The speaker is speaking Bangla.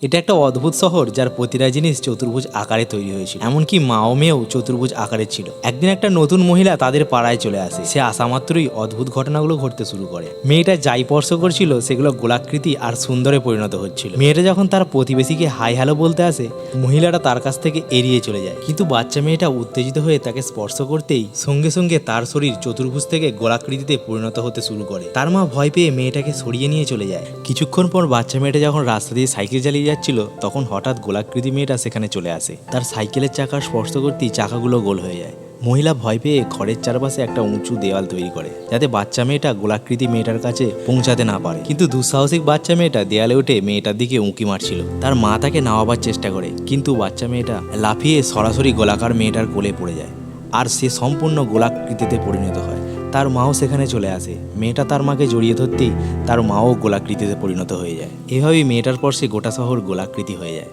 এটা একটা অদ্ভুত শহর যার প্রতিটা জিনিস চতুর্ভুজ আকারে তৈরি হয়েছিল, এমনকি মাও মেয়েও চতুর্ভুজ আকারের ছিল। একদিন একটা নতুন মহিলা তাদের পাড়ায় চলে আসে। সে আসা মাত্রই অদ্ভুত ঘটনাগুলো ঘটতে শুরু করে। মেয়েটা যাই স্পর্শ করছিল সেগুলো গোলাকৃতি আর সুন্দরে পরিণত হচ্ছিল। মেয়েটা যখন তার প্রতিবেশীকে হাই হ্যালো বলতে আসে, মহিলাটা তার কাছ থেকে এড়িয়ে চলে যায়। কিন্তু বাচ্চা মেয়েটা উত্তেজিত হয়ে তাকে স্পর্শ করতেই সঙ্গে সঙ্গে তার শরীর চতুর্ভুজ থেকে গোলাকৃতিতে পরিণত হতে শুরু করে। তার মা ভয় পেয়ে মেয়েটাকে সরিয়ে নিয়ে চলে যায়। কিছুক্ষণ পর বাচ্চা মেয়েটা যখন রাস্তা দিয়ে সাইকেল চালিয়ে যাচ্ছিল, তখন হঠাৎ গোলাকৃতি মেয়েটা সেখানে চলে আসে। তার সাইকেলের চাকা স্পর্শ করতেই চাকাগুলো গোল হয়ে যায়। মহিলা ভয় পেয়ে ঘরের চারপাশে একটা উঁচু দেওয়াল তৈরি করে, যাতে বাচ্চা মেয়েটা গোলাকৃতি মেয়েটার কাছে পৌঁছাতে না পারে। কিন্তু দুঃসাহসিক বাচ্চা মেয়েটা দেয়ালে উঠে মেয়েটার দিকে উঁকি মারছিল। তার মা তাকে নামাবার চেষ্টা করে, কিন্তু বাচ্চা মেয়েটা লাফিয়ে সরাসরি গোলাকার মেয়েটার কোলে পড়ে যায়, আর সে সম্পূর্ণ গোলাকৃতিতে পরিণত হয়। তার মাও সেখানে চলে আসে। মেয়েটা তার মাকে জড়িয়ে ধরতেই তার মাও গোলাকৃতিতে পরিণত হয়ে যায়। এভাবেই মেয়েটার পর সে গোটা শহর গোলাকৃতি হয়ে যায়।